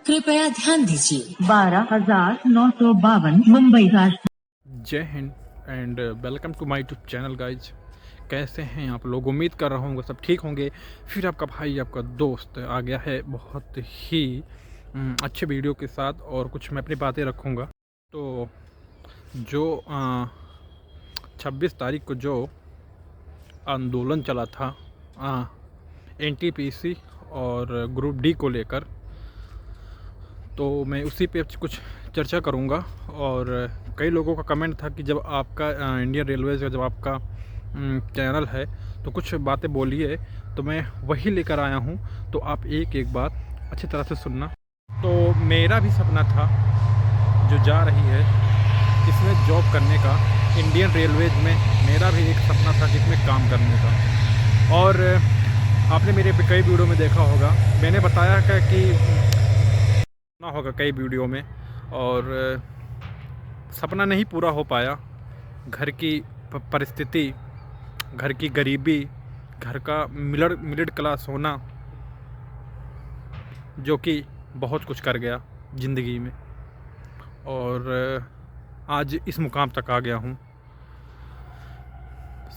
कृपया ध्यान दीजिए। 12,952 मुंबई राजधानी। जय हिंद and welcome to my YouTube channel guys. कैसे हैं आप लोग? उम्मीद कर रहा हूँ सब ठीक होंगे। फिर आपका भाई आपका दोस्त आ गया है बहुत ही अच्छे वीडियो के साथ, और कुछ मैं अपनी बातें रखूँगा। तो जो 26 तारीख को जो आंदोलन चला था एनटीपीसी और ग्रुप डी को लेकर, तो मैं उसी पे कुछ चर्चा करूँगा। और कई लोगों का कमेंट था कि जब आपका इंडियन रेलवेज़ का जब आपका चैनल है तो कुछ बातें बोलिए, तो मैं वही लेकर आया हूँ। तो आप एक बात अच्छी तरह से सुनना। तो मेरा भी सपना था जो जा रही है इसमें जॉब करने का, इंडियन रेलवेज़ में मेरा भी एक सपना था जिसमें काम करने का। और आपने मेरे कई वीडियो में देखा होगा, मैंने बताया कि ना होगा कई वीडियो में, और सपना नहीं पूरा हो पाया। घर की परिस्थिति, घर की गरीबी, घर का मिडिल क्लास होना, जो कि बहुत कुछ कर गया ज़िंदगी में, और आज इस मुकाम तक आ गया हूँ।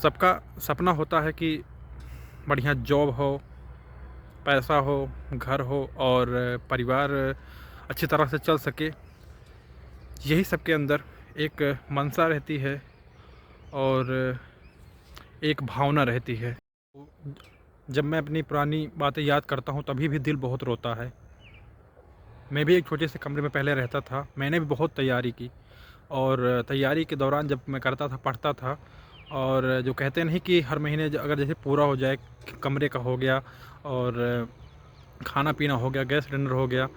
सबका सपना होता है कि बढ़िया जॉब हो, पैसा हो, घर हो और परिवार अच्छी तरह से चल सके। यही सबके अंदर एक मनसा रहती है और एक भावना रहती है। जब मैं अपनी पुरानी बातें याद करता हूँ तभी भी दिल बहुत रोता है। मैं भी एक छोटे से कमरे में पहले रहता था। मैंने भी बहुत तैयारी की, और तैयारी के दौरान जब मैं करता था, पढ़ता था, और जो कहते नहीं कि हर महीने अगर जैसे पूरा हो जाए, कमरे का हो गया और खाना पीना हो गया, गैस सिलेंडर हो गया,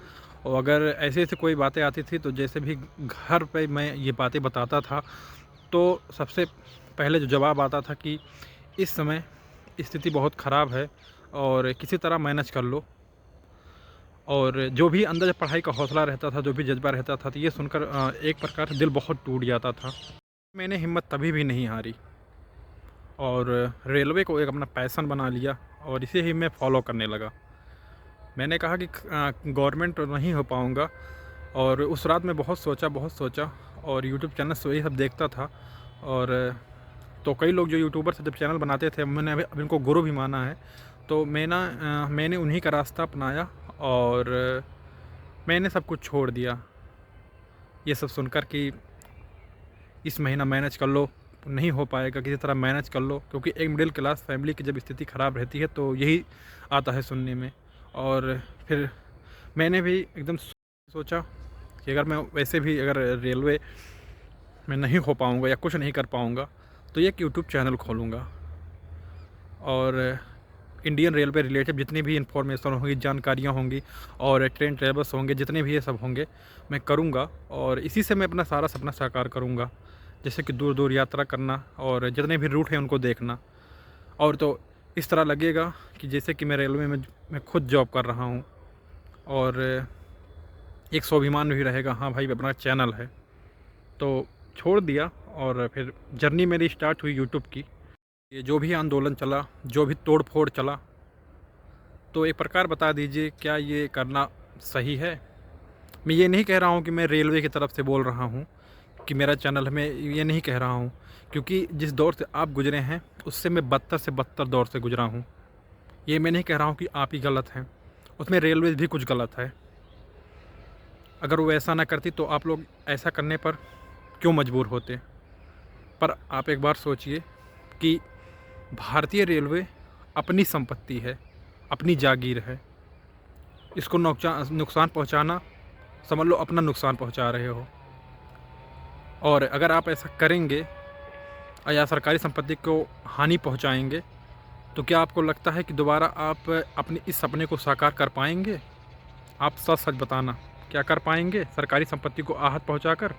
और अगर ऐसे ऐसे कोई बातें आती थी तो जैसे भी घर पे मैं ये बातें बताता था तो सबसे पहले जो जवाब आता था कि इस समय स्थिति बहुत ख़राब है और किसी तरह मैनेज कर लो। और जो भी अंदर जब पढ़ाई का हौसला रहता था, जो भी जज्बा रहता था, तो ये सुनकर एक प्रकार से दिल बहुत टूट जाता था। मैंने हिम्मत तभी भी नहीं हारी और रेलवे को एक अपना पैशन बना लिया और इसे ही मैं फॉलो करने लगा। मैंने कहा कि गवर्नमेंट तो नहीं हो पाऊँगा, और उस रात में बहुत सोचा और यूट्यूब चैनल से वही सब देखता था। और तो कई लोग जो यूट्यूबर से जब चैनल बनाते थे, मैंने अभी इनको गुरु भी माना है। तो मैंने उन्हीं का रास्ता अपनाया और मैंने सब कुछ छोड़ दिया। ये सब सुनकर कि इस महीना मैनेज कर लो, नहीं हो पाएगा, किसी तरह मैनेज कर लो, क्योंकि एक मिडिल क्लास फैमिली की जब स्थिति ख़राब रहती है तो यही आता है सुनने में। और फिर मैंने भी एकदम सोचा कि अगर मैं वैसे भी अगर रेलवे में नहीं हो पाऊँगा या कुछ नहीं कर पाऊँगा तो एक यूट्यूब चैनल खोलूँगा, और इंडियन रेलवे रिलेटेड जितनी भी इंफॉर्मेशन होंगी, जानकारियाँ होंगी और ट्रेन ट्रेवल्स होंगे, जितने भी ये सब होंगे मैं करूँगा, और इसी से मैं अपना सारा सपना साकार करूँगा। जैसे कि दूर दूर यात्रा करना और जितने भी रूट हैं उनको देखना, और तो इस तरह लगेगा कि जैसे कि मैं रेलवे में मैं खुद जॉब कर रहा हूँ, और एक स्वाभिमान भी रहेगा, हाँ भाई अपना चैनल है। तो छोड़ दिया और फिर जर्नी मेरी स्टार्ट हुई यूट्यूब की। ये जो भी आंदोलन चला, जो भी तोड़ फोड़ चला, तो एक प्रकार बता दीजिए क्या ये करना सही है? मैं ये नहीं कह रहा हूँ कि मैं रेलवे की तरफ से बोल रहा हूँ कि मेरा चैनल है, मैं ये नहीं कह रहा हूँ, क्योंकि जिस दौर से आप गुजरे हैं उससे मैं बदतर से बदतर दौर से गुजरा हूँ। ये मैं नहीं कह रहा हूँ कि आप ही गलत हैं, उसमें रेलवे भी कुछ गलत है। अगर वो ऐसा ना करती तो आप लोग ऐसा करने पर क्यों मजबूर होते? पर आप एक बार सोचिए कि भारतीय रेलवे अपनी संपत्ति है, अपनी जागीर है। इसको नुकसान पहुंचाना समझ लो अपना नुकसान पहुंचा रहे हो। और अगर आप ऐसा करेंगे या सरकारी संपत्ति को हानि पहुंचाएंगे तो क्या आपको लगता है कि दोबारा आप अपने इस सपने को साकार कर पाएंगे? आप सच सच बताना, क्या कर पाएंगे सरकारी संपत्ति को आहत पहुंचाकर?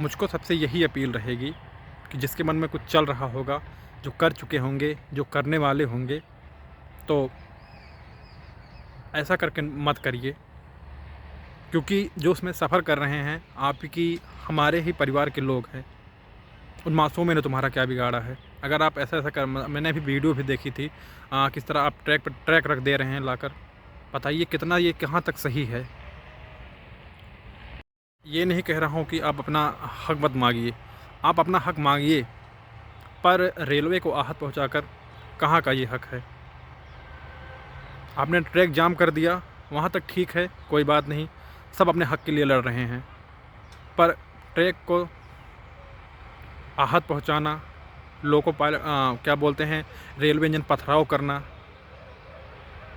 मुझको सबसे यही अपील रहेगी कि जिसके मन में कुछ चल रहा होगा, जो कर चुके होंगे, जो करने वाले होंगे, तो ऐसा करके मत करिए, क्योंकि जो उसमें सफ़र कर रहे हैं आपकी हमारे ही परिवार के लोग हैं। उन मासूमों ने तुम्हारा क्या बिगाड़ा है? अगर आप ऐसा कर, मैंने अभी वीडियो भी देखी थी किस तरह आप ट्रैक पर ट्रैक रख दे रहे हैं लाकर, बताइए कितना ये कहाँ तक सही है। ये नहीं कह रहा हूँ कि आप अपना हक मत मांगिए, आप अपना हक मांगिए, पर रेलवे को आहत पहुँचाकर कहाँ का ये हक है। आपने ट्रैक जाम कर दिया, वहाँ तक ठीक है, कोई बात नहीं, सब अपने हक के लिए लड़ रहे हैं, पर ट्रैक को आहत पहुँचाना, लोको पायलट क्या बोलते हैं, रेलवे इंजन पथराव करना,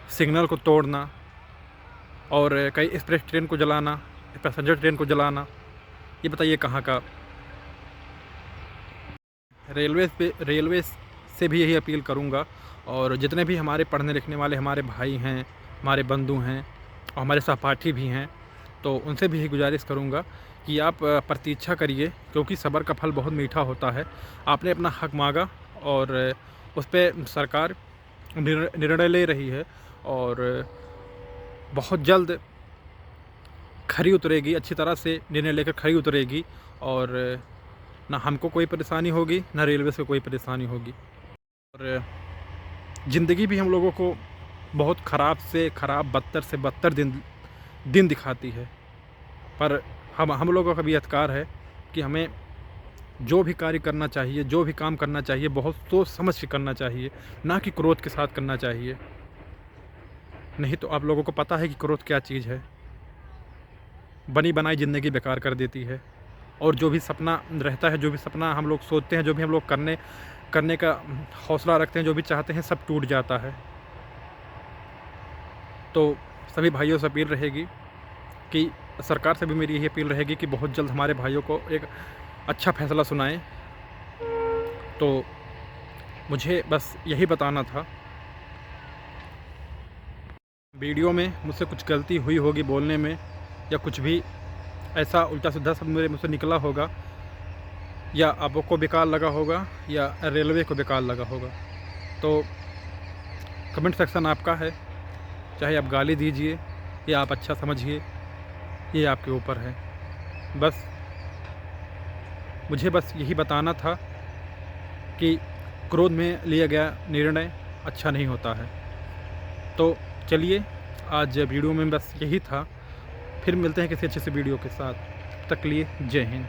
सिग्नल को तोड़ना और कई एक्सप्रेस ट्रेन को जलाना, पैसेंजर ट्रेन को जलाना, ये बताइए कहाँ का। रेलवे से भी यही अपील करूँगा, और जितने भी हमारे पढ़ने लिखने वाले हमारे भाई हैं, हमारे बंधु हैं और हमारे सहपाठी भी हैं, तो उनसे भी यही गुजारिश करूँगा कि आप प्रतीक्षा करिए, क्योंकि सब्र का फल बहुत मीठा होता है। आपने अपना हक मांगा और उस पर सरकार निर्णय ले रही है और बहुत जल्द खरी उतरेगी, अच्छी तरह से निर्णय लेकर खरी उतरेगी, और ना हमको कोई परेशानी होगी, ना रेलवे से कोई परेशानी होगी। और ज़िंदगी भी हम लोगों को बहुत ख़राब से ख़राब, बदतर से बदतर दिन दिखाती है, पर हम लोगों का भी अधिकार है कि हमें जो भी कार्य करना चाहिए, जो भी काम करना चाहिए, बहुत सोच समझ के करना चाहिए, ना कि क्रोध के साथ करना चाहिए। नहीं तो आप लोगों को पता है कि क्रोध क्या चीज़ है, बनी बनाई ज़िंदगी बेकार कर देती है। और जो भी सपना रहता है, जो भी सपना हम लोग सोचते हैं, जो भी हम लोग करने का हौसला रखते हैं, जो भी चाहते हैं, सब टूट जाता है। तो सभी भाइयों से अपील रहेगी कि सरकार से भी मेरी यही अपील रहेगी कि बहुत जल्द हमारे भाइयों को एक अच्छा फ़ैसला सुनाएं। तो मुझे बस यही बताना था। वीडियो में मुझसे कुछ गलती हुई होगी बोलने में, या कुछ भी ऐसा उल्टा सीधा सब मेरे मुझसे निकला होगा, या आपको बेकार लगा होगा, या रेलवे को बेकार लगा होगा, तो कमेंट सेक्शन आपका है, चाहे आप गाली दीजिए या आप अच्छा समझिए, ये आपके ऊपर है। बस मुझे बस यही बताना था कि क्रोध में लिया गया निर्णय अच्छा नहीं होता है। तो चलिए, आज वीडियो में बस यही था, फिर मिलते हैं किसी अच्छे से वीडियो के साथ। तब तक के लिए जय हिंद।